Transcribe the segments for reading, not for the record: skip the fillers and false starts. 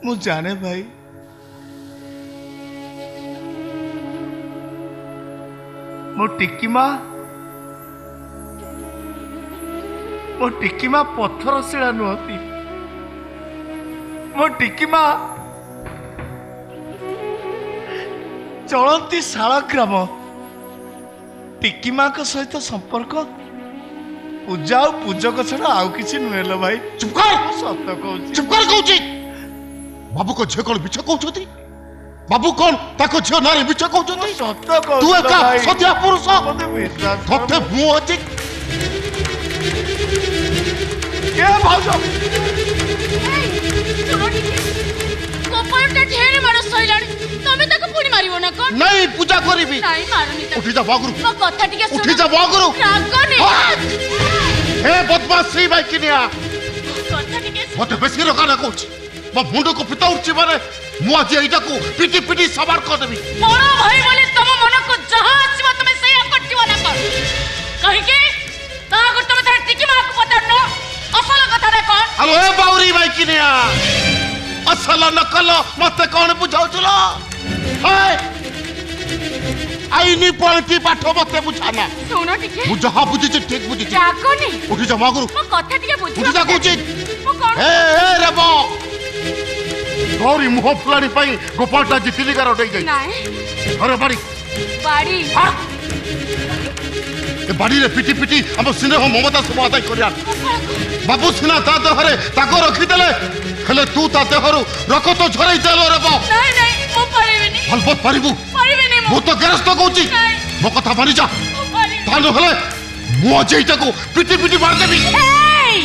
मु जाने भाई मो टिकी माँ पत्थर शिला नुहति मो टिकी माँ चलती शालग्राम टिकी माँ सहित संपर्क पूजा और पूजक छड़ा आउ किसी नुहेल भाई। चुप कर सत कहूँ चुप कर कहूँ बाबू को झील कौन मिछ कहते बाबू कौन ताको झील नारे मिछ कहते सत कहूँ तू एका सत्या पुरुष मते विश्वास तोते मुंह अछि के भाउज गोपालटा ढेर मार सइलाणी तमे ताको पुणी मारिबो ना कोन नहीं पूजा करीबी नाही मारनी ताको उठी जा बागुरु मो कथा टिके सुन उठी जा बागुरु रागनी हे बदमाश श्री भाई किनिया कथा टिके मते बेसी रका ना कहूँ मो मुंड को पिता उठी मारे मु आज एटा को पिटी पिटी सवार कर देबी बड़ा भाई बोले तम मन को जहां आसीबो तमे सेया कटिबो ना कोन कहि के ता को तमे तार टिकी मां को पता असल कथा रे कोन हेलो ए बाउरी भाई किनिया असल नकल मते कौन बुझाउछलो हाय आईनी पळती पाठ मते बुझाना सुनो टिके मु जहां बुझिछि ठीक बुझिछि रागनी उठी जा मागुरु मो कथा टिके बुझ उठी जा कहूछि मो कोन ए रेबो गौरी मुह फुलाणी पाई गोपालटा जितिली गार डई गई नाही अरे बाड़ी बाड़ी ए बाड़ी रे पिटी पिटी हम स्नेह ममता सब आदाय करिया बाबू सिना ता देहरे ताको रखी देले हेले तू ता देहरु रको तो झरई देलो रे बा नाही नाही मो परिबिनी हलबत पारिबु परिबिनी मु तो गेरस्त कहूची नहीं। मो कथा मानि जा मो परिबिनी ता न हेले मु अजैटा को पिटी पिटी मार देबी एई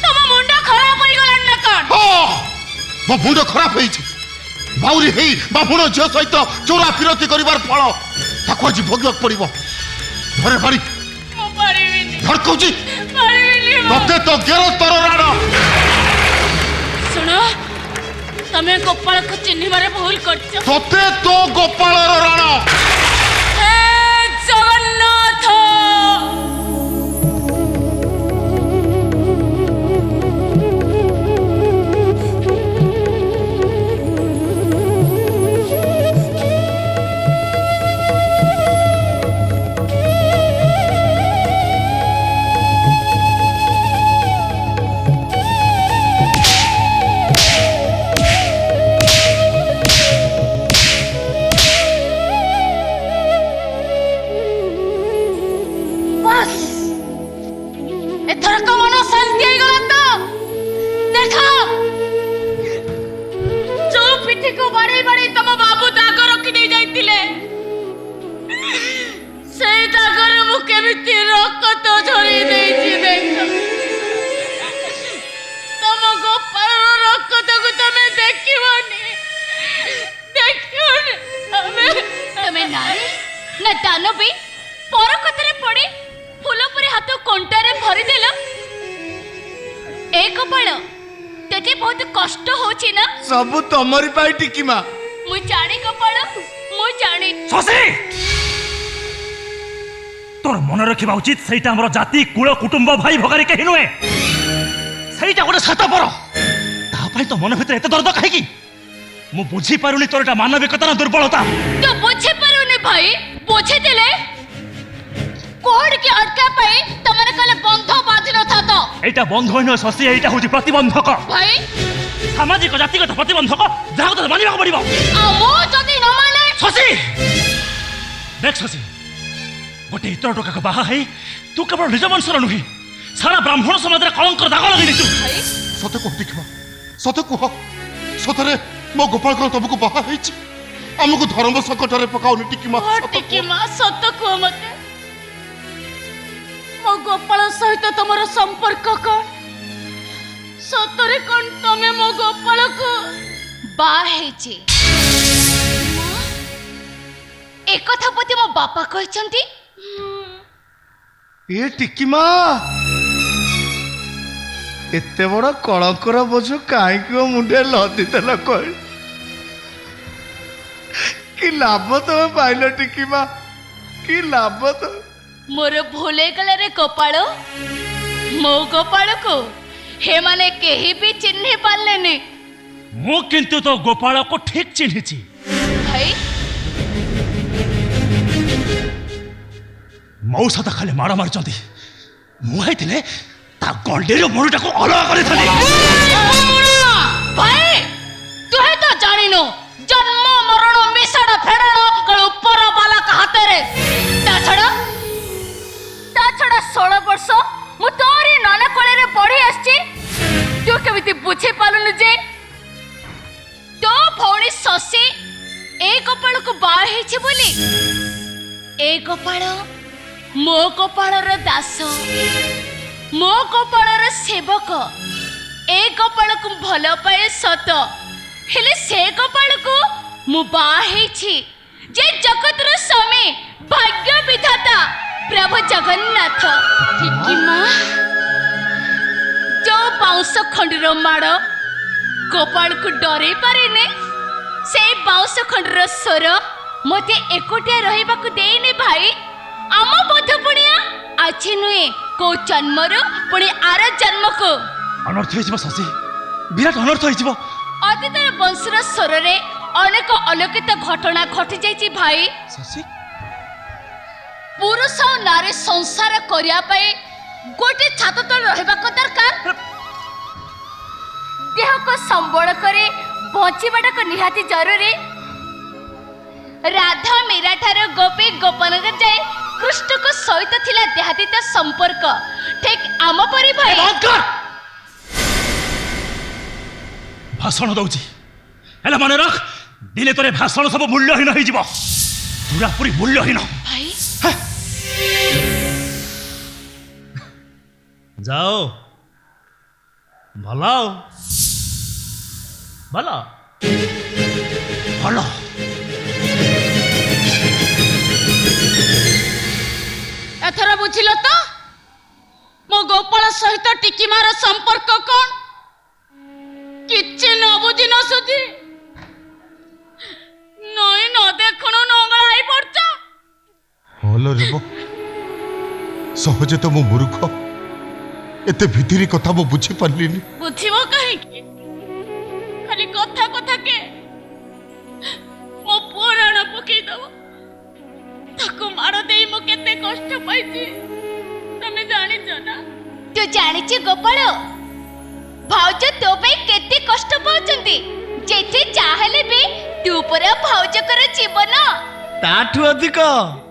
तम मुंडा खराब होई गलन ना कोन हो मो मुंड खराब होईछि बाउरी हेई बापुण झियो सहित चोरा फिरती करिवार फल ताको आज भोगक पड़िबो घरे बाड़ी मो परिबिनी घर कहूची परिबिनी तते तो गेरस्तर राणा सुनो तमे गोपाल को चिन्ह मारे भूल करछ तते तो गोपालर राणा हे जगन्नाथ बस एथर का मन शांति आई गला तो देखो जो पिठी को बाड़ी बाड़ी तम बाबू दाग रखी दे जाइतिले से दागर मु केमिति रक्त झरी देछि देखो तम गोपाल रक्त को तमे देखिबनी तमे नारी ना दानवी पर कथरे पड़े फूल परे हाथ कंटारे भरी देल एक बळ तेजे बहुत कष्ट होची ना सब तमरी पाई टिकी माँ मु जानी कपाळ मु जानी शशि तोर मन रखा उचित सहीटा हमर जाति कुल कुटुंब भाई भगारी कहीं नुहे सहीटा गोटे सात पर तापाई तो मन भीतर एते दर्द कहीं मु बुझी पारुनी तोर एटा मानविकता ना दुर्बलता तो बुझे पारुने भाई बुझे देले कोड के अटका पाई तमरे कले बंध बांधि न था तो एटा बंध होइनो शशि एटा होची प्रतिबंधक भाई सामाजिक जातिगत प्रतिबंधक जहाँ तो मानिबा पड़िबो आमो जदी न माने शशि देख शशि गोटे इतर टोका को बाहा है तू केवल निज वंशर नुहे सारा ब्राह्मण समाज रे कलंकर दाग लगे तू भाई सते कह टिकी सते कह सतरे मो गोपाल को तुमको बाहा ହେଇଛି हमको धर्म संकट रे पकाउनी टिकी मां टिकी मां सत को मते मो गोपाल सहित तमरो संपर्क कोन सतरे कोन तमे मो गोपाल को बा हेची एक कथा पति मो बापा कहचंती ये टिकी माँ एते बड़ कलंकर बोझ कहीं मुंडे लदी देल कह कि लाभ तुम पाइल टिकी माँ कि लाभ तो मोर भूले गले रे गोपाल मो गोपाल को हे माने केही भी चिन्ह पारलेनी ମୁଁ କିନ୍ତୁ ତୋ ଗୋପାଳକୁ ଠିକ୍ ଚିହ୍ନିଛି। ଭାଇ ମଉସା ତ ଖାଲି ମାଡ଼ ମାରୁଛନ୍ତି, ମୁଁ ହେଇଥିଲେ ତା ଗଣ୍ଡିର ମୁଣ୍ଡଟାକୁ ଅଲଗା କରିଥାନ୍ତି। ଭାଇ ତୁହେ ତ ଜାଣିନୁ ଜନ୍ମ ମରଣ ମିଶାଣ ଫେରାଣ କାଳ ଉପର ବାଲାକା ହାତରେ। ତା ଛଡ଼ା 16 ବର୍ଷ ମୁଁ ତୋରି ନାନା କୋଳରେ ବଢି ଆସିଛି। ତୁ କେମିତି ବୁଝି ପାରୁନୁ ଯେ ତୋ ଭଉଣୀ ଶଶୀ ଏ କପାଳକୁ ବାହା ହେଇଛି ବୋଲି? ଏ କପାଳ ମୋ କପାଳର ଦାସ, ମୋ କପାଳର ସେବକ। ଏ କପାଳକୁ ଭଲ ପାଏ ସତ, ହେଲେ ସେ କପାଳକୁ ମୁଁ ବାହା ହେଇଛି ଯେ ଜଗତର ସ୍ୱାମୀ ଭାଗ୍ୟ ବିଧାତା ପ୍ରଭୁ ଜଗନ୍ନାଥ। ଠିକିମା ଯୋଉ ବାଉଁଶ ଖଣ୍ଡିର ମାଡ଼ ଗୋପାଳକୁ ଡରେଇ ପାରେନି, ସେଇ ବାଉଁଶ ଖଣ୍ଡିର ସ୍ୱର ମୋତେ ଏକୁଟିଆ ରହିବାକୁ ଦେଇନି ଭାଇ। ଆମ ବୋଧ ପୁଣିଆ ଆଜି ନୁହେଁ, କୋଉ ଜନ୍ମରୁ ପୁଣି ଆର ଜନ୍ମକୁ। ଅନର୍ଥ ହେଇଯିବ ଶଶୀ, ବିରାଟ ଅନର୍ଥ ହେଇଯିବ। ଅତୀତର ବଂଶର ସ୍ୱରରେ ଅନେକ ଅଲୌକିତ ଘଟଣା ଘଟି ଯାଇଛି ଭାଇ। ଶଶୀ ପୁରୁଷ ଆଉ ନାରୀ ସଂସାର କରିବା ପାଇଁ ଗୋଟେ ଛାତ ତଳେ ରହିବାକୁ ଦରକାର। ଦେହକୁ ସମ୍ବଳ କରି ବଞ୍ଚିବାଟାକୁ ନିହାତି ଜରୁରୀ। ରାଧା ମୀରା ଠାରୁ ଗୋପୀ ଗୋପନଗର ଯାଏ କୃଷ୍ଣଙ୍କ ସହିତ ଥିଲା ଦେହାତୀତ ସମ୍ପର୍କ, ଠିକ୍ ଆମ ପରି ଭାଇ। ଭାଷଣ ଦଉଛି, ହେଲେ ମନେ ରଖ ଦିନେ ତୋର ଭାଷଣ ସବୁ ମୂଲ୍ୟହୀନ ହେଇଯିବ, ପୁରାପୁରି ମୂଲ୍ୟହୀନ। ଭାଇ ଯାଅ ଭଲ ଭଲ ଭଲ। ଏଥର ବୁଝିଲ ତ ମୋ ଗୋପାଳ ସହିତ ଟିକିମାର ସମ୍ପର୍କ କଣ? କିଛି ନ ବୁଝି ନ ସୁଝି ନଈ ନ ଦେଖୁଣୁ ନଙ୍ଗଳା ହେଇ ପଡୁଛ। ହଲ ରେବ, ସହଜେ ତ ମୁଁ ମୂର୍ଖ, ଏତେ ଭିତିରି କଥା ମୁଁ ବୁଝିପାରିଲିନି। ବୁଝିବ କାହିଁକି? ଖାଲି କଥା କଥା କେ ମୋ ପୁଅ ରାଣ ପକେଇଦବ। ତାକୁ ମାଡ଼ ଦେଇ ମୁଁ କେତେ କଷ୍ଟ ପାଇଛି ତମେ ଜାଣିଛ ନା? ତୁ ଜାଣିଛୁ ଗୋପାଳ, ଭାଉଜ ତୋ ପାଇଁ କେତେ କଷ୍ଟ ପାଉଛନ୍ତି। ଯେତେ ଚାହେଲେ ବି ତୁ ପରା ଭାଉଜଙ୍କର ଜୀବନ। ତାଠୁ ଅଧିକ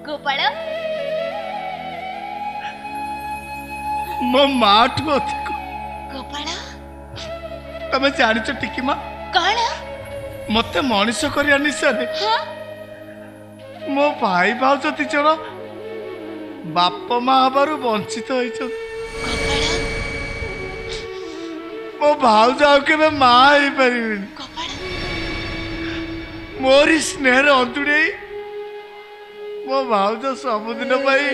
ଗୋପାଳ ମୋ ମାଠୁ ଅଧିକ। ଗୋପାଳ ତମେ ଜାଣିଛ ଟିକିମା, କଣ? ମତେ ମଣିଷ କରିବା ନିଶାରେ ହଁ ମୋ ଭାଇ ଭାଉଜ ଦି ଜଣ ବାପ ମା ହବାରୁ ବଞ୍ଚିତ ହେଇଛନ୍ତି। ଗୋପାଳ ମୋ ଭାଉଜ ଆଉ କେବେ ମା ହେଇପାରିବେନି। ଗୋପାଳ ମୋରି ସ୍ନେହରେ ଅନ୍ତୁଡ଼େଇ ମୋ ଭାଉଜ ସବୁଦିନ ପାଇଁ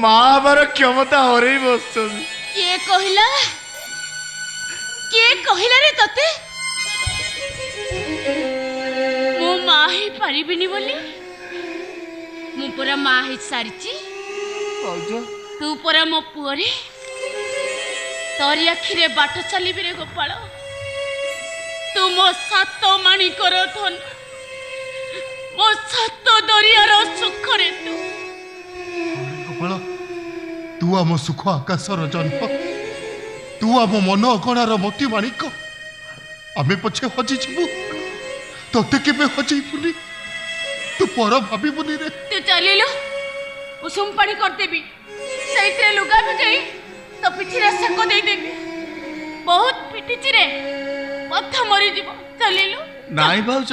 ମା ହବାର କ୍ଷମତା ହରେଇ ବସୁଛନ୍ତି। କିଏ କହିଲା? କିଏ କହିଲା ରେ ତତେ ମୁଁ ମା ହେଇପାରିବିନି ବୋଲି? ମୁଁ ପରା ମା ହେଇ ସାରିଛି। ଭାଉଜ ତୁ ପରା ମୋ ପୁଅରେ, ତୋରି ଆଖିରେ ବାଟ ଚାଲିବି ରେ ଗୋପାଳ। ତୁ ମୋ ସାତ ମାଣିକର ଧନ, ମୋ ସାତ ଦରିଆର ସୁଖରେ ତୁ। ଗୋପାଳ, ତୁ ଆମ ସୁଖ ଆକାଶର ଜନ୍ମ, ତୁ ଆମ ମନ ଅଗଣାର ମୋତି ମାଣିକ। ଆମେ ପଛେ ହଜିଯିବୁ, ତତେ କେବେ ହଜେଇବୁନି, ତୁ ପର ଭାବିବୁନି ରେ। ତୁ ଚାଲିଲୁ, ଉଷୁମ ପାଣି କରିଦେବି, ସେଇଥିରେ ଲୁଗା ଭିଜେଇ ତୋ ପିଠିରେ ସେକ ଦେଇଦେବି। ବହୁତ ପିଟିଛି ରେ, କଥା ମରିଯିବ। ଚାଲିଲୁ। ନାଇଁ ଭାଉଜ,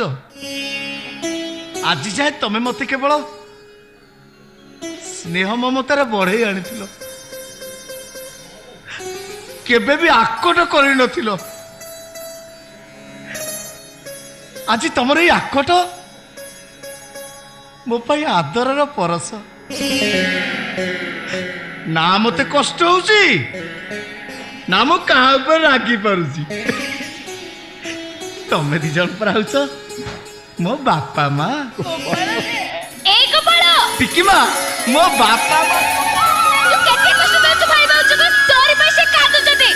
ଆଜି ଯାଏ ତମେ ମତେ କେବଳ ସ୍ନେହ ମମତାରେ ବଢେଇ ଆଣିଥିଲ, କେବେ ବି ଆକଟ କରିନଥିଲ। ଆଜି ତମର ଏଇ ଆକଟ ମୋ ପାଇଁ ଆଦରର ପରଶ। ନା ମତେ କଷ୍ଟ ହଉଛି, ନା ମୁଁ କାହା ଉପରେ ରାଗି ପାରୁଛି। ତମେ ଦି ଜଣ ପରା ହଉଛ ମୋ ବାପା ମା। ଏଇ ଗୋପାଳ, ଟିକିମା ମୋ ବାପା ମା। ତୁ କେତେ କଷ୍ଟ ଦଉଛୁ ଭାଇ ଭାଉଜକୁ, ତୋରି ପାଇଁ ସେ କାନ୍ଦୁଛନ୍ତି।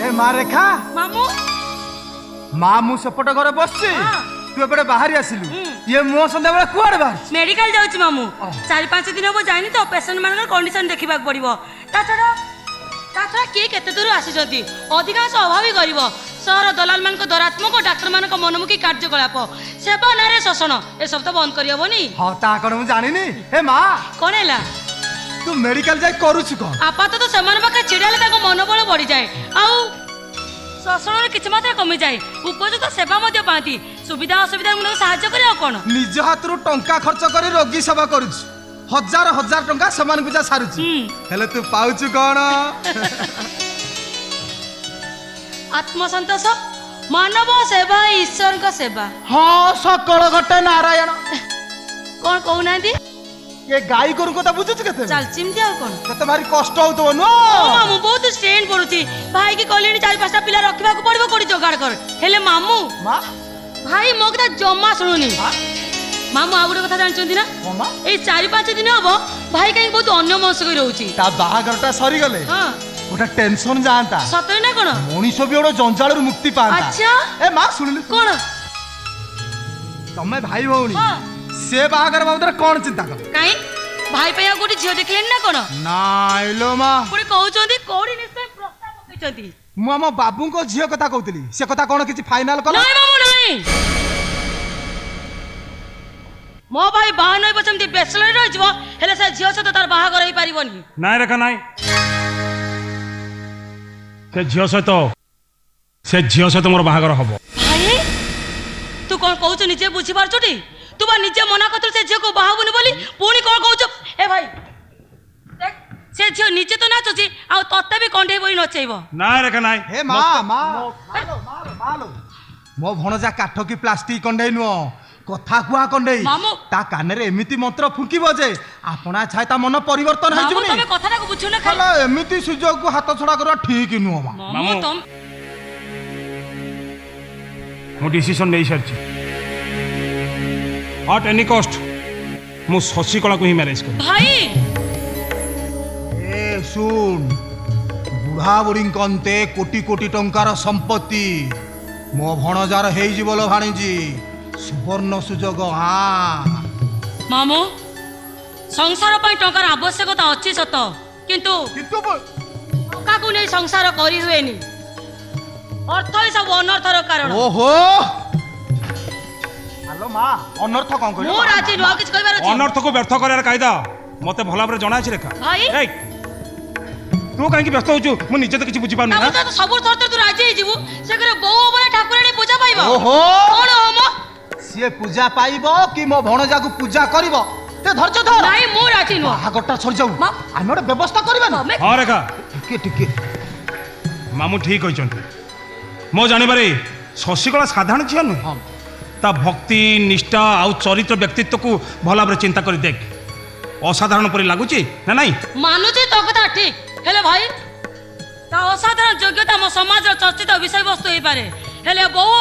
ए माँ रेखा ମାମୁଁ माँ मु सेपट घर बसছি हाँ। तू एपटे बाहरी आसिलु ये मो संध्या बेला कुआडे बाहर ମେଡିକାଲ ଯାଉଛି ମାମୁଁ 4-5 ଦିନ ହବ ଯାଇନି ତ ପେସେଣ୍ଟ ମାନଙ୍କର କଣ୍ଡିସନ ଦେଖିବାକୁ ପଡିବ ତା ଛଡା କିଏ କେତେ ଦୂର ଆସିଛନ୍ତି ଅଧିକାଂଶ ଅଭାବୀ ଗରିବ ସହର ଦଲାଲ ମାନଙ୍କ ଦରାତ୍ମକ ଡାକ୍ତର ମାନଙ୍କ ମନମୁଖୀ କାର୍ଯ୍ୟକଳାପ ସେବା ନାରେ ଶୋଷଣ ଏସବୁ ତ ବନ୍ଦ କରିହବନି हाँ ता कण मु जानिनी ए माँ କଣ ହେଲା तू मेडिकल जाई करूछु कोन ଆପାତତଃ ସେମାନେ ପାଖରେ ଛିଡାଲେ ତାଙ୍କ ମନୋବଳ ବଢିଯାଏ ଆଉ ଶୋଷଣରେ କିଛି ମାତ୍ରା କମିଯାଏ ଉପଯୁକ୍ତ ସେବା ମଧ୍ୟ ପାଆନ୍ତି ସୁବିଧା ଅସୁବିଧା ମାନଙ୍କୁ ସାହାଯ୍ୟ କରିବା ଆଉ କଣ निज हातରୁ ଟଙ୍କା ଖର୍ଚ୍ଚ କରି ରୋଗୀ ସେବା କରୁଛୁ हजार हजार टंका सेमानकु जा सारुछु हेले तू पाउछु कोन ଆତ୍ମସନ୍ତୋଷ ମାନବ ସେବା ଈଶ୍ୱରଙ୍କ ସେବା हाँ सकल घटे नारायण କଣ କହୁନାହାନ୍ତି ये गाई गोरु କଥା ବୁଝୁଛୁ କେତେ ଚାଲିଛି ଏମିତି ଆଉ କଣ କେତେ ଭାରି କଷ୍ଟ ହଉଥିବ ନୁହଁ ମାମୁଁ ବହୁତ ଷ୍ଟ୍ରେନ୍ ପଡୁଛି ଭାଇ କି କହିଲେଣି 4-5ଟା ପିଲା ରଖିବାକୁ ପଡିବ କୋଉଠି ଯୋଗାଡ଼ କର ହେଲେ ମାମୁଁ ମା ଭାଇ ମୋ କଥା ଜମା ଶୁଣୁନି ମାମୁଁ ଆଉ ଗୋଟେ କଥା ଜାଣିଛନ୍ତି ନା ମା ଏଇ 4-5 ଦିନ ହବ ଭାଇ କାହିଁକି ବହୁତ ଅନ୍ୟମନସ୍କ କରି ରହୁଛି ତା ବାହାଘରଟା ସରିଗଲେ ହଁ ଗୋଟେ ଟେନସନ ଯାଆନ୍ତା ସତରେ ନା କଣ ମଣିଷ ବି ଗୋଟେ ଜଞ୍ଜାଳରୁ ମୁକ୍ତି ପାଆନ୍ତା ଆଚ୍ଛା ଏ ମା ଶୁଣିଲୁ କଣ ତମେ ଭାଇ ଭଉଣୀ ହଁ ସେ ବାହାଘର ବାବଦରେ କଣ ଚିନ୍ତା କର କାଇଁ ଭାଇ ପାଇଁ ଆଉ ଗୋଟେ ଝିଅ ଦେଖିଲେନି ନା କଣ ନାଇଲୋ ମା ପୁଣି କହୁଛନ୍ତି କୋଉଠି ନିଶ୍ଚୟ ପ୍ରସ୍ତାବ ପକେଇଛନ୍ତି ମୁଁ ଆମ ବାବୁଙ୍କ ଝିଅ କଥା କହୁଥିଲି ସେ କଥା କଣ କିଛି ଫାଇନାଲ କଲ ନାଇଁ ମାମୁଁ ନାଇଁ ମୋ ଭାଇ ବାହା ନହେବ ସେମିତି ବେଚଲର ରହିଯିବ ହେଲେ ସେ ଝିଅ ସହିତ ତାର ବାହାଘର ହେଇପାରିବନି ନାଇଁ ରେଖା ନାଇଁ ସେ ଝିଅ ସହିତ ମୋର ବାହାଘର ହବ ଭାଇ ତୁ କଣ କହୁଛୁ ନିଜେ ବୁଝିପାରୁଛୁ ତୁ ବା ନିଜେ ମନା କରୁଥିଲୁ ସେ ଝିଅକୁ ବାହା ହବୁନି ବୋଲି ପୁଣି କଣ କହୁଛୁ ଏ ଭାଇ ଦେଖ, ସେ ଝିଅ ନିଜେ ତ ନାଚୁଛି ଆଉ ତତେ ବି କଣ୍ଢେଇ ବହି ନଚେଇବ ନାଇଁ ରେଖା ନାଇଁ ହେ ମା ମା ମାଲୋ ମୋ ଭଣଜା କାଠ କି ପ୍ଲାଷ୍ଟିକ କଣ୍ଡେଇ ନୁହଁ କଥା କୁହା କଣ୍ଡେଇ ମାମୁଁ। ତା କାନରେ ଏମିତି ମନ୍ତ୍ର ଫୁଙ୍କିବ ଯେ ଆପଣା ଛାଏ ତା ମନ ପରିବର୍ତ୍ତନ ମାମୁଁ ହେଇଯିବନି ତମେ କଥାଟାକୁ ବୁଝୁନ ଖାଲି ହେଲା ଏମିତି ସୁଯୋଗକୁ ହାତ ଛଡା କରିବା ଠିକ ନୁହଁ ମା ମାମୁଁ ମାମୁଁ। ତମ ମୁଁ ଡିସିସନ ନେଇ ସାରିଛି ଆଟ୍ ଏନି କଷ୍ଟ ମୁଁ ଶଶିକଳାକୁ ହିଁ ମ୍ୟାରେଜ କରିବି ଭାଇ ଏ ଶୁଣ ବୁଢା ବୁଢୀଙ୍କ ଅନ୍ତେ କୋଟି କୋଟି ଟଙ୍କାର ସମ୍ପତ୍ତି ମୋ ଭଣଜାର ହେଇଯିବ ଲୋ ଭାଣିଜି ସୁବର୍ଣ୍ଣ ସୁଯୋଗ ମାମୁଁ ସଂସାର ପାଇଁ ଟଙ୍କାର ଆବଶ୍ୟକତା ଅଛି ସତ କିନ୍ତୁ କିନ୍ତୁ ଟଙ୍କାକୁ ନେଇ ସଂସାର କରି ହୁଏନି ଅର୍ଥ ହିଁ ସବୁ ଅନର୍ଥର କାରଣ ଓହୋ ହ୍ୟାଲୋ ମା ଅନର୍ଥ କଣ କହିଲ ମୁଁ ରାଜି ନୁହଁ ଆଉ କିଛି କହିବାର ଅଛି ଅନର୍ଥକୁ ବ୍ୟର୍ଥ କରିବାର କାଇଦା ମତେ ଭଲ ଭାବରେ ଜଣା ଅଛି ରେଖା ଭାଇ ଏଇ ତୁ କାହିଁକି ବ୍ୟସ୍ତ ହଉଛୁ ମୁଁ ନିଜେ ତ କିଛି ବୁଝିପାରୁନି ତାପରେ ନା ତ ସବୁ ଥର ତୁ ରାଜି ହେଇଯିବୁ ସେ ଘରେ ବୋଉ ହବରେ ଠାକୁରାଣୀ ପୂଜା ପାଇବ ଓହୋ କଣ ହମ ସିଏ ପୂଜା ପାଇବ କି ମୋ ଭଣଜାକୁ ପୂଜା କରିବ ତେ ଧୈର୍ଯ୍ୟ ଧର ନାଇଁ ମୁଁ ରାଜି ନୁହଁ ବାହାଘରଟା ସରିଯାଉ ମା। ଆମେ ଗୋଟେ ବ୍ୟବସ୍ଥା କରିବା ନା ତମେ ହଁ ରେଖା ଟିକେ ଟିକେ ମାମୁଁ ଠିକ କହିଛନ୍ତି ମୋ ଜାଣିବାରେ ଶଶିକଳା ସାଧାରଣ ଝିଅ ନୁହେଁ ହଁ ତା ଭକ୍ତି ନିଷ୍ଠା ଆଉ ଚରିତ୍ର ବ୍ୟକ୍ତିତ୍ୱକୁ ଭଲ ଭାବରେ ଚିନ୍ତା କରି ଦେଖ ଅସାଧାରଣ ପରି ଲାଗୁଛି ନା ନାଇଁ ମାନୁଛି ତୋ କଥା ଠିକ ହେଲେ ଭାଇ ତା ଅସାଧାରଣ ଯୋଗ୍ୟତା ଆମ ସମାଜର ଚର୍ଚ୍ଚିତ ବିଷୟବସ୍ତୁ ହେଇପାରେ ହେଲେ ବୋଉ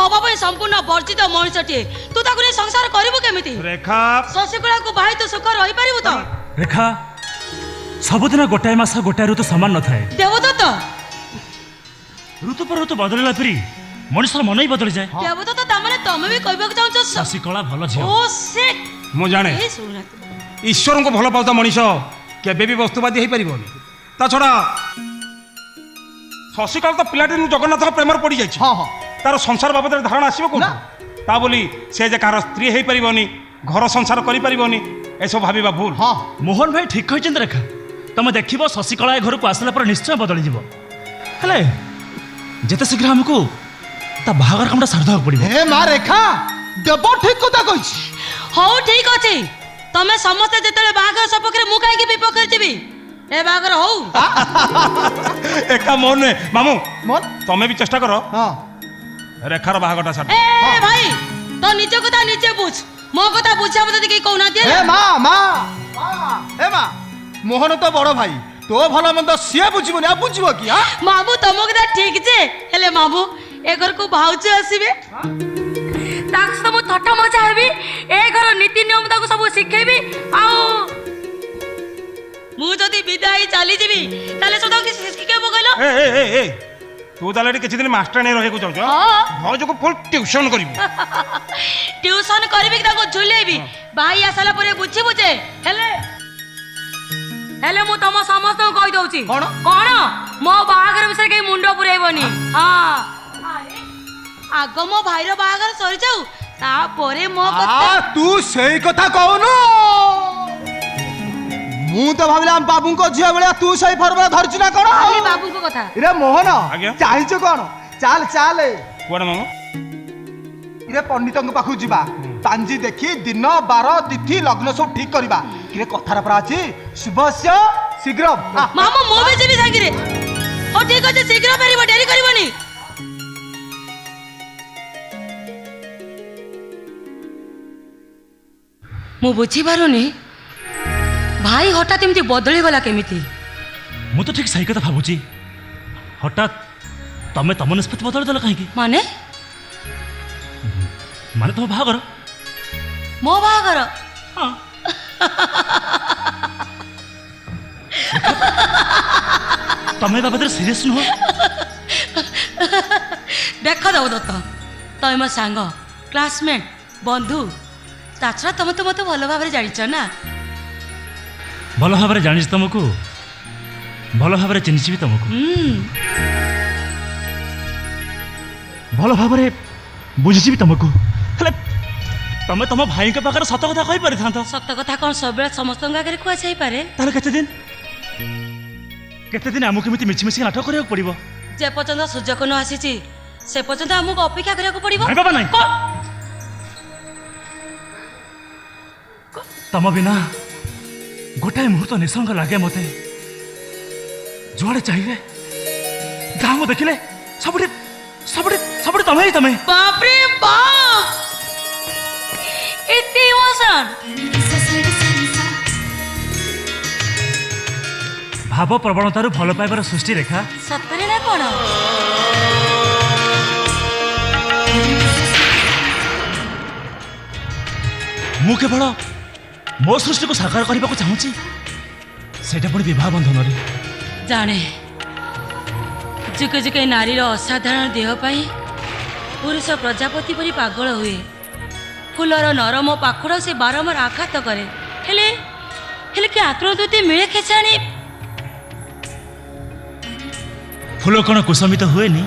ହବା ପାଇଁ ସମ୍ପୂର୍ଣ୍ଣ ବର୍ଜିତ ମଣିଷଟିଏ ତୁ ତାକୁ ନେଇ ସଂସାର କରିବୁ କେମିତି ରେଖା ଶଶିକଳାକୁ ବାହାଇ ତୁ ସୁଖ ରହିପାରିବୁ ତ ରେଖା ସବୁଦିନ ଗୋଟାଏ ମାସ ଗୋଟାଏ ଋତୁ ସମାନ ନଥାଏ ଦେବଦତ୍ତ ଋତୁ પર ଋତୁ ବଦଳିଲା ପରି ମଣିଷର ମନ ହିଁ ବଦଳିଯାଏ ଦେବଦତ୍ତ ତାମାନେ ତମେ ବି କହିବାକୁ ଚାହୁଁଛ ଶଶିକଳା ଭଲ ଝିଅ ଓ ଶିଟ୍ ମୁଁ ଜାଣେ ଏଇ ଶୁଣୁନାହାନ୍ତି ଈଶ୍ୱରଙ୍କୁ ଭଲ ପାଉଥିବା ମଣିଷ କେବେ ବି ବସ୍ତୁବାଦୀ ହେଇପାରିବନି ତା ଛଡ଼ା ଶଶିକଳା ତ ପିଲାଟି ଜଗନ୍ନାଥଙ୍କ ପ୍ରେମରେ ପଡ଼ିଯାଇଛି ହଁ ହଁ ତାର ସଂସାର ବାବଦରେ ଧାରଣା ଆସିବ କୋଉଠୁ ନା। ତା ବୋଲି ସେ ଯେ କାହାର ସ୍ତ୍ରୀ ହେଇପାରିବନି ଘର ସଂସାର କରିପାରିବନି ଏସବୁ ଭାବିବା ଭୁଲ ହଁ ମୋହନ ଭାଇ ଠିକ କହିଛନ୍ତି ରେଖା ତମେ ଦେଖିବ ଶଶିକଳା ଏ ଘରକୁ ଆସିଲା ପରେ ନିଶ୍ଚୟ ବଦଳିଯିବ ହେଲେ ଯେତେ ଶୀଘ୍ର ଆମକୁ ତା ବାହାଘର କାମଟା ସାରିଦେବାକୁ ପଡ଼ିବ ହେ ମା ରେଖା ଦେବ ଠିକ କଥା କହିଛି ହଉ ଠିକ ଅଛି ତମେ ସମସ୍ତେ ଯେତେବେଳେ ବାହାଘର ସପକ୍ଷରେ ମୁଁ କାହିଁକି ବିପକ୍ଷରେ ଯିବି ଏ ବାହାଘର ହଉ ଏକା ମୋ ନୁହେଁ ମାମୁଁ ମନ ତମେ ବି ଚେଷ୍ଟା କର ହଁ ରେଖାର ବାହାଘରଟା ସାରି ଏ ଭାଇ ତ ନିଜ କଥା ନିଜେ ବୁଝ ମୋ କଥା ବୁଝିବା ମତେ କେହି କହୁନାହାନ୍ତି ହେ ହେଲା? ମା ମା ହେ ମା ମୋହନ ତ ବଡ ଭାଇ ତୋ ଭଲ ମନ୍ଦ ସିଏ ବୁଝିବନି ଆଉ ବୁଝିବ କି ମାମୁଁ ତମ କଥା ଠିକ ଯେ ହେଲେ ମାମୁଁ ଏ ଘରକୁ ଭାଉଜ ଆସିବେ ତାକୁ ସହିତ ମୁଁ ଥଟ୍ଟା ମଜା ହେବି ଏ ଘର ନୀତି ନିୟମ ତାକୁ ସବୁ ଶିଖେଇବି ଆଉ ମୁଁ ଯଦି ବିଦାୟ ଚାଲିଯିବି ତାହେଲେ ସଦା କି ଶିଖିକେ ପକଇଲ ଏ ଏ ଏ ଏ ତୁ ତାହେଲେ ଏଠି କିଛି ଦିନ ମାଷ୍ଟରାଣୀ ରହିବାକୁ ଚାହୁଁଛୁ ଭାଉଜକୁ ଫୁଲ୍ ଟ୍ୟୁସନ୍ କରିବୁ। ଟ୍ୟୁସନ କରିବି କି ତାକୁ ଝୁଲେଇବି ଭାଇ ଆସିଲା ପରେ ବୁଝିବୁ ଯେ ହେଲେ ହେଲେ ମୁଁ ତମ ସମସ୍ତଙ୍କୁ କହି ଦଉଛି କଣ? କଣ ମୋ ବାହାଘର ବିଷୟରେ କେହି ମୁଣ୍ଡ ପୁରେଇବନି। ହଁ ଆଗ ମୋ ଭାଇର ବାହାଘର ସରିଯାଉ ତାପରେ ମୋ କଥା। ତୁ ସେଇ କଥା କହୁନୁ। ମୁଁ ତ ଭାବିଲି ଆମ ବାବୁଙ୍କ ଝିଅ ଭଳିଆ ତୁ ସେଇ ଫର୍ମୁଲା ଧରିଛୁ ନା କଣ? ଖାଲି ବାବୁଙ୍କ କଥା। ଇରେ ମୋହନ ଆଜ୍ଞା। ଚାହିଁଛୁ କଣ? ଚାଲ ଚାଲ କୁଆଡ଼େ ମାମୁ? ଇରେ ପଣ୍ଡିତଙ୍କ ପାଖକୁ ଯିବା ପାଞ୍ଜି ଦେଖି ଦିନ ବାର ତିଥି ଲଗ୍ନ ସବୁ ଠିକ କରିବା। କିରେ କଥାର ପରା ଅଛି ଶୁଭସ୍ୟ ଶୀଘ୍ର। ମାମା ମୁଁ ବି ଯିବି ସାଙ୍ଗରେ। ହଉ ଠିକ ଅଛି ଶୀଘ୍ର ଫେରିବ ଡେରି କରିବନି। ମୁଁ ବୁଝିପାରୁନି ଭାଇ ହଠାତ୍ ଏମିତି ବଦଳି ଗଲା କେମିତି? ମୁଁ ତ ଠିକ୍ ସେଇ କଥା ଭାବୁଛି। ହଠାତ୍ ତମେ ତମ ନିଷ୍ପତ୍ତି ବଦଳି ଦେଲ କାହିଁକି? ମାନେ ମାନେ ତମ ବାହାଘର? ମୋ ବାହାଘର? ହଁ। ତମେ ବାବଦରେ ସିରିୟସ୍ ନୁହଁ? ଦେଖ ଦେବଦତ୍ତ ତମେ ମୋ ସାଙ୍ଗ କ୍ଲାସମେଟ୍ ବନ୍ଧୁ ତା ଛଡ଼ା ତମେ ତ ମୋତେ ଭଲ ଭାବରେ ଜାଣିଛ ନା। ଭଲ ଭାବରେ ଜାଣିଛି ତମକୁ, ଭଲ ଭାବରେ ଚିହ୍ନିଛି ବି ତମକୁ, ଭଲ ଭାବରେ ବୁଝିଛି ବି ତମକୁ। ହେଲେ ତମେ ତମ ଭାଇଙ୍କ ପାଖରେ ସତ କଥା କହିପାରିଥାନ୍ତ। ସତ କଥା କ'ଣ ସବୁବେଳେ ସମସ୍ତଙ୍କ ଆଗରେ କୁହାଯାଇପାରେ? ତାହେଲେ କେତେ ଦିନ ଆମକୁ ଏମିତି ମିଛିମିଶି ନାଟକ କରିବାକୁ ପଡ଼ିବ? ଯେ ପର୍ଯ୍ୟନ୍ତ ସୁଯୋଗ ନ ଆସିଛି ସେ ପର୍ଯ୍ୟନ୍ତ ଆମକୁ ଅପେକ୍ଷା କରିବାକୁ ପଡ଼ିବ। ନାଇଁ ବାବା ନାଇଁ, ତମ ବିନା ଗୋଟାଏ ମୁହୂର୍ତ୍ତ ନିଃସଙ୍ଗ ଲାଗେ ମତେ। ଯୁଆଡ଼େ ଚାହିଁଲେ ଗାଁ ଦେଖିଲେ ସବୁଠି ସବୁଠି ସବୁଠି ତମେ ହିଁ ତମେ। ବାପରେ ବାପ ଏତେ ଇମୋସନ। ଭାବ ପ୍ରବଣତାରୁ ଭଲ ପାଇବାର ସୃଷ୍ଟି ରେଖା। ସତରେ ନା କ'ଣ? ମୁଁ କେବଳ ମୋ ସୃଷ୍ଟିକୁ ସାକାର କରିବାକୁ ଚାହୁଁଛି, ସେଇଟା ପୁଣି ବିବାହ ବନ୍ଧନରେ। ଜାଣେ ଯୁଗେ ଯୁଗେ ନାରୀର ଅସାଧାରଣ ଦେହ ପାଇଁ ପୁରୁଷ ପ୍ରଜାପତି ପରି ପାଗଳ ହୁଏ। ଫୁଲର ନରମ ପାଖୁଡ଼ ସେ ବାରମ୍ବାର ଆଘାତ କରେ। ହେଲେ ହେଲେ କି ଆତ୍ମତୃପ୍ତି ମିଳେ ଖେଚାଣି? ଫୁଲ କ'ଣ କୁସମିତ ହୁଏନି?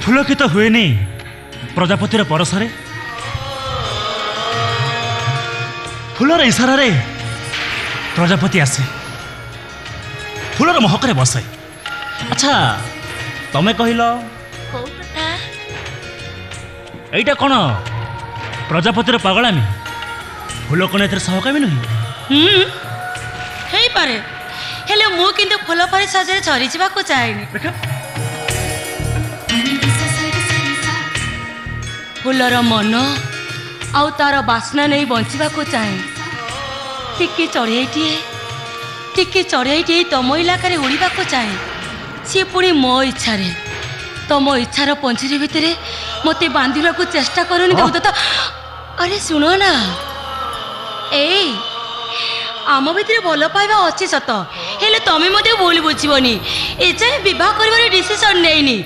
ପୁଲକିତ ହୁଏନି ପ୍ରଜାପତିର ପରଶରେ? ଫୁଲର ଇଶାରାରେ ପ୍ରଜାପତି ଆସେ, ଫୁଲର ମହକରେ ବସେ। ଆଚ୍ଛା ତମେ କହିଲ କୋଉ କଥା? ଏଇଟା କ'ଣ ପ୍ରଜାପତିର ପାଗଳାମି? ଫୁଲ କ'ଣ ଏଥିରେ ସହକାମୀ ନୁହେଁ? ହେଇପାରେ, ହେଲେ ମୁଁ କିନ୍ତୁ ଫୁଲ ପରି ସହଜରେ ଝରିଯିବାକୁ ଚାହେଁନି। ଦେଖ ଫୁଲର ମନ ଆଉ ତାର ବାସ୍ନା ନେଇ ବଞ୍ଚିବାକୁ ଚାହେଁ। ଟିକେ ଚଢ଼େଇଟିଏ ତମ ଇଲାକାରେ ଉଡ଼ିବାକୁ ଚାହେଁ। ସିଏ ପୁଣି ମୋ ଇଚ୍ଛାରେ। ତମ ଇଚ୍ଛାର ପଞ୍ଜୁରୀ ଭିତରେ ମୋତେ ବାନ୍ଧିବାକୁ ଚେଷ୍ଟା କରୁନି ଦେବଦତ୍ତ। ଆରେ ଶୁଣ ନା, ଏଇ ଆମ ଭିତରେ ଭଲ ପାଇବା ଅଛି ସତ, ହେଲେ ତମେ ମୋତେ ଭୁଲ ବୁଝିବନି। ଏଯାଏଁ ବିବାହ କରିବାର ଡିସିସନ୍ ନେଇନି।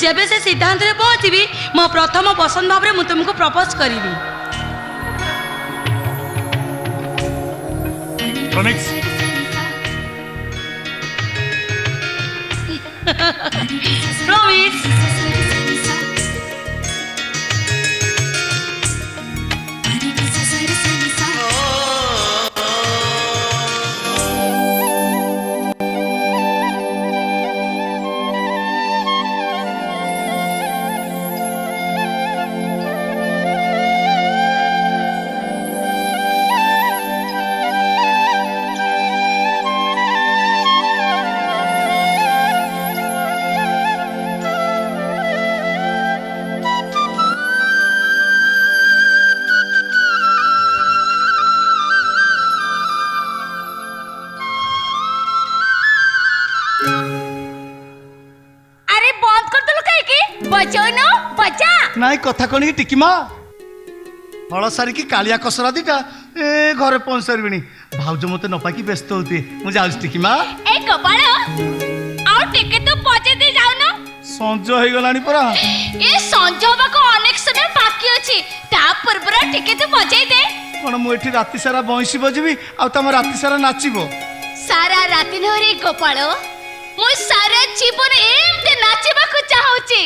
ଯେବେ ସେ ସିଦ୍ଧାନ୍ତରେ ପହଞ୍ଚିବି ମୋ ପ୍ରଥମ ପସନ୍ଦ ଭାବରେ ମୁଁ ତୁମକୁ ପ୍ରପୋଜ କରିବି। ପ୍ରମିସ୍? ପ୍ରମିସ୍। अरे बंद कर दलो काहे की बजाओ ना बजा। ନାଇଁ କଥା କଣ କି ଟିକି ମା? ହଳ ସାରିକି କାଳିଆ କସରା ଦିଟା ए घरे पहुंच सारिबिनी भाउज मते न पाकी व्यस्त होती मु जाउस टिकी माँ ए गोपाल आउ टिके तो पचे दे जाउनो संज हो गलानी परा ए संजोबा को अनेक समय बाकी अछि ता पूर्वर टिके तो बजाई दे कौन मु एठी राति सारा बंशी बजिबी आ तम राति सारा नाचिबो सारा राति नहरे गोपाल मु सारा जीवन एमते नाचिबा को चाहूची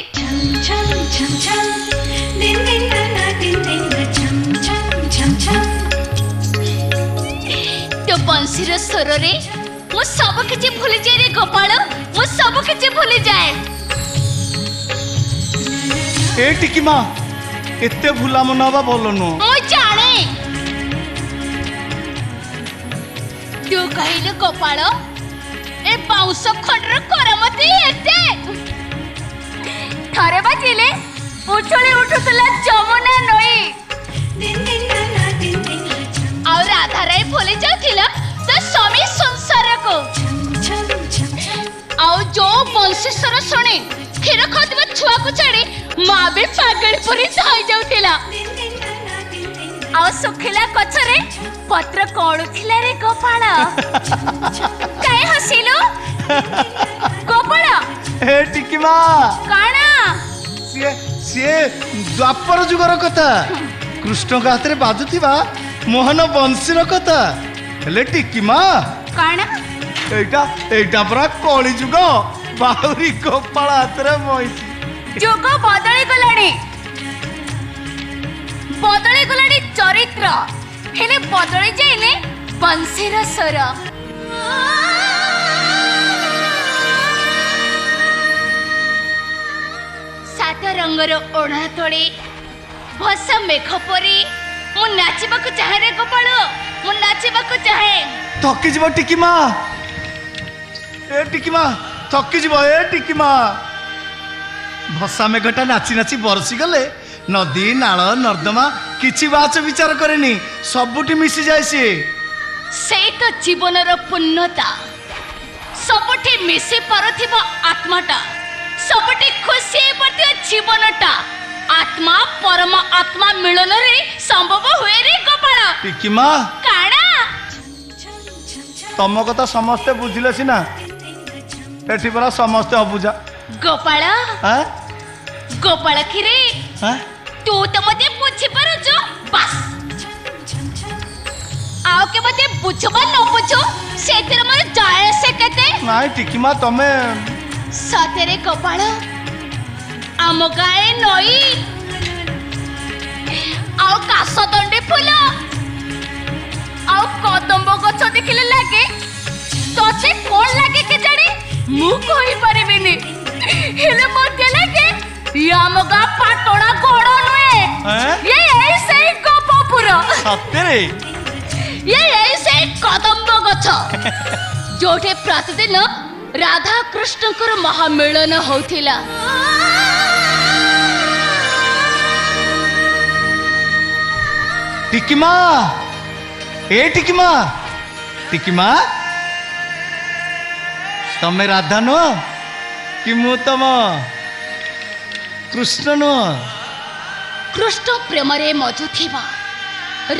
तो बंशीर स्वर रे मु सब किछि भूली जाए रे गोपाल मु सब किछि भूली जाए ए टिकी माँ एते भूला मन हवा बोल नु मु जाने तू कहिल गोपाल ए बाउंस खंडर करमती एते थरे बाजिले उछळे उठुतला जमुना नई और राधा राय भूली जाउथिला तो स्वामी संसार को आउ जो बंशी स्वर सुनी क्षीर खादिबा छुआ को छाड़ी माँ भी पागल परी धाई जाउथिला आउ सुखिला कछरे पत्र कणुथिला रे गोपाल काहे हसिलु गोपाल ए टिकी माँ काना सिए द्वापर जुगर कथा कृष्ण का हाथ रे बाजुथिबा मोहन बंशीर कथा हेले टिकी माँ काना एटा परा कली जुग बाहुरी गोपाल हाथ रे महिषी जुग बदली गलानी चरित्र हेले बदली जाइले बंशीर स्वर सात रंगर ओढ़ा तोड़ी भस मेघ परी मु नाचिबाकु चाहे रे गोपाल मु नाचिबाकु चाहे थकी जीव टिकी माँ ए टिकी माँ थकी जीव ए टिकी माँ भसा मेघटा नाची नाची बरसी गले नदी नाल नर्दमा किछि बाच विचार करेनी सबुठी मिसी जाए सी सेई तो जीवनर पूर्णता सबुठी मिसी पारुथिबो आत्माटा सबुठी खुशी पड़थिबो जीवनटा आत्मा परम आत्मा मिलन रे संभव हुए रे गोपाल टिकी माँ काणा तम कथा समस्ते बुझिले सिना एठी परा समस्ते अबुझा गोपाल हाँ गोपाल खिरे हाँ तू तो मते बुझी पारुଛୁ बस आउ के मते बुझबा न बुझो सेतिर मोर जाय से केते नाई टिकी माँ तमे सतेरे गोपाल आम गाए नई आउ कासदंडी फूल आउ कदम्ब गछ देखिले लागे तोते कोन लागे के जानी मु कहि परिबिनी हेले मते लागे याम गा पाटोड़ा गोड़ नुए ये ऐसे गोपपुर सतेरे ये ऐसे कदम्ब गछ जोठे प्रतिदिन राधा कृष्णकर महामिलन होथिला टिकी माँ ए टिकी माँ तमे राधा नो कि मु तम कृष्ण नो कृष्ण प्रेम रे मजुथिबा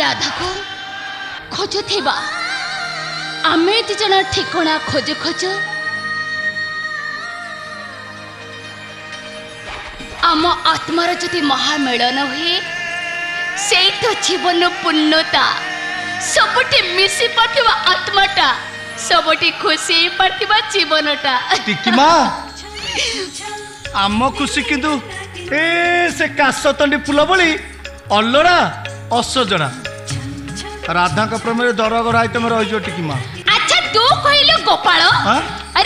राधा को खोजुथिबा आमे दी जन ठिकणा खोजु खोजु आम आत्मार जदि महामिलन हुए से तो जीवन पूर्णता सबुठी मिसी पड़थिबा आत्माटा सबुठी खुशी पड़थिबा जीवनटा टिकी माँ आम खुशी किंतु ए से कासतंडी फूल भली अलड़ा असजड़ा राधा का प्रेम दर गरा आइटम रही टिकी माँ अच्छा तू कहलु गोपाल हाँ?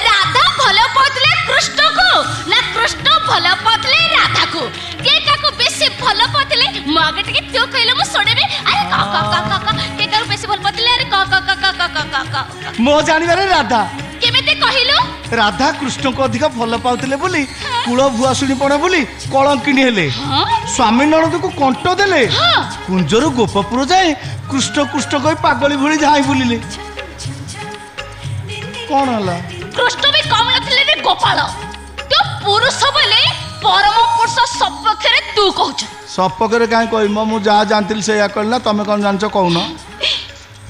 राधा भल पाउतले कृष्ण को ना कृष्ण भल पाउतले राधा को के काको बेसी भल पाउतले मगे टिके तू कहलु मु सुनेबे अरे का का का का का के काको बेसी भल पाउतले अरे का का का का का का का का मो जानिबारे राधा केमेते कहलु राधा कृष्ण को अधिक भल पाउतले बोली कूल भुआ शुणी पड़े बोली कलंकिनी हेले हां स्वामी ननद को कंठ देले हां कुंजरू गोपपुर जाए कृष्ण कृष्ण कही पागली भली जाई बुलिले कौन हला कृष्ण भी कम नथिले रे गोपाल तो पुरुष बोले परम पुरुष सपक्षरे तू कहछ सपकरे काहे कहि मु जा जानतिल से या करला तमे कोन जानछ कहू न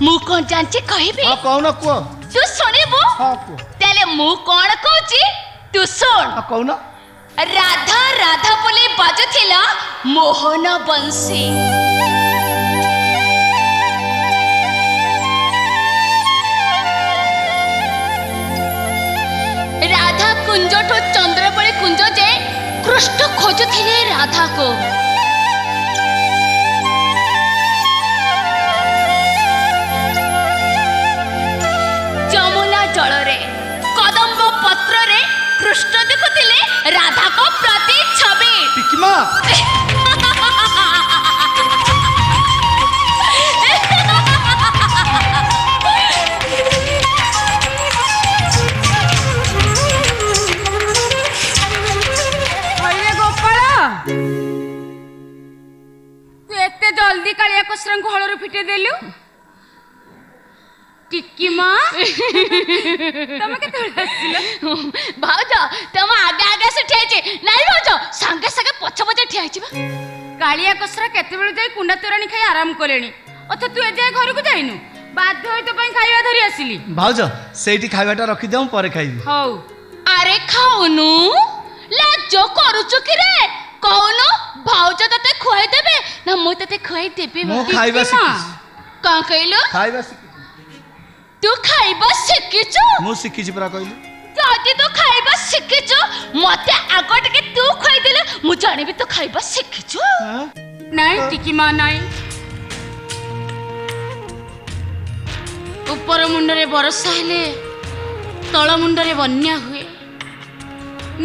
ମୁଁ କଣ ଜାଣିଛି କହିବି ହଁ କହୁନ କୁହ। ତୁ ଶୁଣିବୁ ହଁ କୁହ। ତାହେଲେ ମୁଁ କଣ କହୁଛି ତୁ ଶୁଣ ହଁ କହୁନ। ରାଧା ରାଧା ବୋଲି ବାଜୁଥିଲା ମୋହନ ବଂଶୀ ରାଧା କୁଞ୍ଜଠୁ ଚନ୍ଦ୍ରବଳି କୁଞ୍ଜ ଯାଏ କୃଷ୍ଣ ଖୋଜୁଥିଲେ ରାଧାକୁ ଯମୁନା ଜଳରେ କଦମ୍ବ ପତ୍ରରେ କୃଷ୍ଣ ଦେଖୁଥିଲେ ରାଧାଙ୍କ ପ୍ରତି ଛବି ଟିକିମା ଏତେ ଜଲ୍ଦି କାଳିଆ କୋସରାଙ୍କୁ ହଳରୁ ଫିଟେଇ ଦେଲୁ ଟିକି ମା ତମେ କେତେବେଳେ ଆସିଲ ଭାଉଜ ତମ ଆଗେ ଆଗେ ଆସି ଠିଆ ହେଇଛି ନାଇଁ ଭାଉଜ ସାଙ୍ଗେ ସାଙ୍ଗେ ପଛ ପଛ ଠିଆ ହେଇଛି ବା କାଳିଆ କୋସରା କେତେବେଳେ ଯାଇ କୁଣ୍ଡା ତୋରାଣୀ ଖାଇ ଆରାମ କଲେଣି ଅଥ ତୁ ଏଯାଏ ଘରକୁ ଯାଇନୁ ବାଧ୍ୟ ହୋଇ ତୋ ପାଇଁ ଖାଇବା ଧରି ଆସିଲି ଭାଉଜ ସେଇଠି ଖାଇବାଟା ରଖିଦିଅ ମୁଁ ପରେ ଖାଇବି। ହଉ ଆରେ ଖାଉନୁ ଲାଜ କରୁଛୁ କି ରେ କହୁନୁ ଭାଉଜ ତତେ ଖୁଆଇ ଦେବେ ନା ମୁଁ ତତେ ଖୁଆଇ ଦେବି ମୁଁ ଖାଇବା ଶିଖିଛି। କଣ କହିଲୁ ଖାଇବା ଶିଖିଛି। ତୁ ଖାଇବା ଶିଖିଛୁ ମୁଁ ଶିଖିଛି ପରା କହିଲି। ଯଦି ତୁ ଖାଇବା ଶିଖିଛୁ ମତେ ଆଗ ଟିକେ ତୁ ଖୁଆଇଦେଲେ ମୁଁ ଜାଣିବି ତୁ ଖାଇବା ଶିଖିଛୁ ନାଇଁ ଟିକି ମା ନାଇଁ ଉପର ମୁଣ୍ଡରେ ବର୍ଷା ହେଲେ ତଳ ମୁଣ୍ଡରେ ବନ୍ୟା ହୁଏ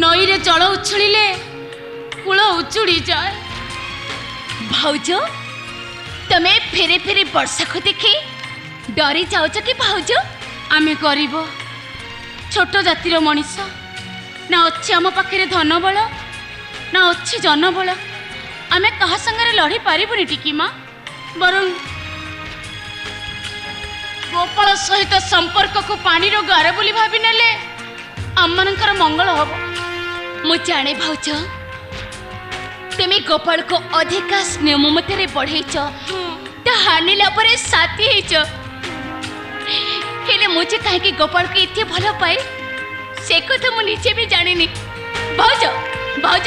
ନଈରେ ଜଳ ଉଛୁଳିଲେ କୂଳ ଉଚୁଡ଼ି ଯାଏ ଭାଉଜ ତମେ ଫେରେ ଫେରେ ବର୍ଷାକୁ ଦେଖି ଡରି ଯାଉଛ କି ଭାଉଜ ଆମେ ଗରିବ ଛୋଟ ଜାତିର ମଣିଷ ନା ଅଛି ଆମ ପାଖରେ ଧନବଳ ନା ଅଛି ଜନବଳ ଆମେ କାହା ସାଙ୍ଗରେ ଲଢ଼ି ପାରିବୁନି ଟିକି ମା ବରଂ ଗୋପାଳ ସହିତ ସମ୍ପର୍କକୁ ପାଣିର ଗାର ବୋଲି ଭାବି ନେଲେ ଆମମାନଙ୍କର ମଙ୍ଗଳ ହବ ମୁଁ ଜାଣେ ଭାଉଜ ତୁମେ ଗୋପାଳକୁ ଅଧିକା ସ୍ନେହ ମମତାରେ ବଢ଼େଇଛ ତା ହାନିଲା ପରେ ସାଥୀ ହେଇଛ ହେଲେ ମୁଁ ଯେ କାହିଁକି ଗୋପାଳକୁ ଏତେ ଭଲ ପାଏ ସେ କଥା ମୁଁ ନିଜେ ବି ଜାଣିନି ଭାଉଜ ଭାଉଜ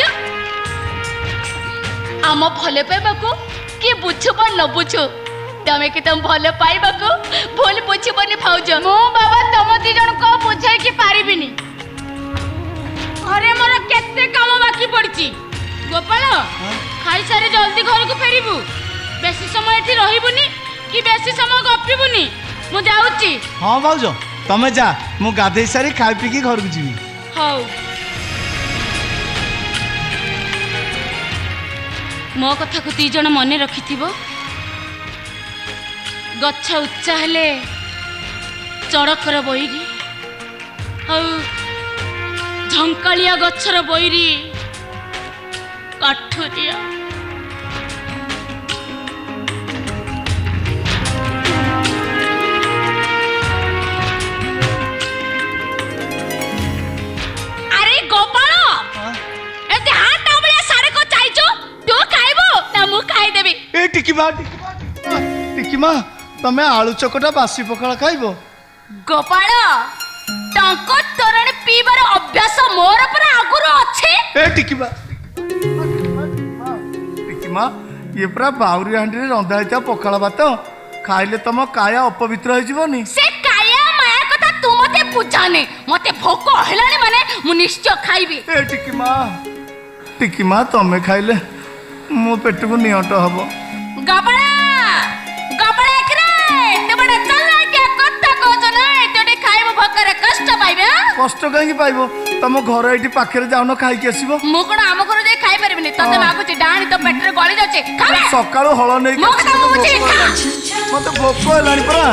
ଆମ ଭଲ ପାଇବାକୁ କିଏ ବୁଝୁ ବା ନ ବୁଝୁ ତମେ କି ତମ ଭଲ ପାଇବାକୁ ଭୁଲ ବୁଝିବନି ଭାଉଜ ମୁଁ ବାବା ତମ ଦି ଜଣକୁ ବୁଝାଇକି ପାରିବିନି ଘରେ ମୋର କେତେ କାମ ବାକି ପଡିଛି ଗୋପାଳ ଖାଇସାରି ଜଲ୍ଦି ଘରକୁ ଫେରିବୁ ବେଶୀ ସମୟ ଏଠି ରହିବୁନି କି ବେଶୀ ସମୟ ଗପିବୁନି ମୁଁ ଯାଉଛି। ହଁ ଭାଉଜ ତମେ ଯା ମୁଁ ଗାଧେଇ ସାରି ଖାଇ ପିଇକି ଘରକୁ ଯିବି। ହଉ ମୋ କଥାକୁ ଦି ଜଣ ମନେ ରଖିଥିବ ଗଛ ଉଚ୍ଚା ହେଲେ ଚଡ଼କର ବୈରୀ ଆଉ ଝଙ୍କାଳିଆ ଗଛର ବୈରୀ କାଠୁରିଆ ଆରେ ଗୋପାଳ ଏତେ ହାଟ ଭଳିଆ ସାଡେ କଣ ଚାଇଛୁ ତୁ ଖାଇବୁ ନା ମୁଁ ଖାଇଦେବି ଏ ଟିକିମା ତମେ ଆଳୁ ଚକଟା ବାସି ପଖାଳ ଖାଇବ ଗୋପାଳ ଟଙ୍କ ତୋରାଣି ପିଇବାର ଅଭ୍ୟାସ ମୋର ପୁରା ଆଗରୁ ଅଛି ଏ ଟିକିମା ଇଏ ପୁରା ବାଉରି ହାଣ୍ଡିରେ ରନ୍ଧା ହେଇଥିବା ପଖାଳ ଭାତ ଖାଇଲେ ତମ କାୟା ଅପବିତ୍ର ହେଇଯିବନି ସେ କାୟା ମାୟା କଥା ତୁ ମତେ ବୁଝାନି ମତେ ଭୋକ ହେଲାଣି ମାନେ ମୁଁ ନିଶ୍ଚୟ ଖାଇବି ଏ ଟିକିମା ତମେ ଖାଇଲେ ମୋ ପେଟକୁ ନିଅଣ୍ଟ ହବ ଗୋପାଳ ଗୋପାଳ ଏକରେ ତୁମେ ଚାଲ କି କଥା କହୁଛ ନା ତୁଟେ ଖାଇବ ଭୋକରେ କଷ୍ଟ ପାଇବେ କଷ୍ଟ କାହିଁକି ପାଇବ ତମ ଘର ଏଇଠି ପାଖରେ ଯାଉନ ଖାଇକି ଆସିବ ମୁଁ କଣ ଆମ ଘର ଯାଇ ଖାଇ ପାରିବିନି ତତେ ମାଗୁଛି ଡାହାଣି ତ ପେଟରେ ଗଳି ଯାଉଛି ଖାଇବା ସକାଳୁ ହଳ ନେଇକି ମୋ କଥା ମୁଁ ବୁଝିବି ମତେ ଭୋକ ହେଲାଣି ପରା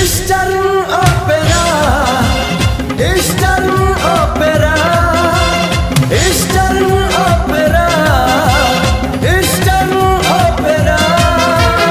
मिस्टर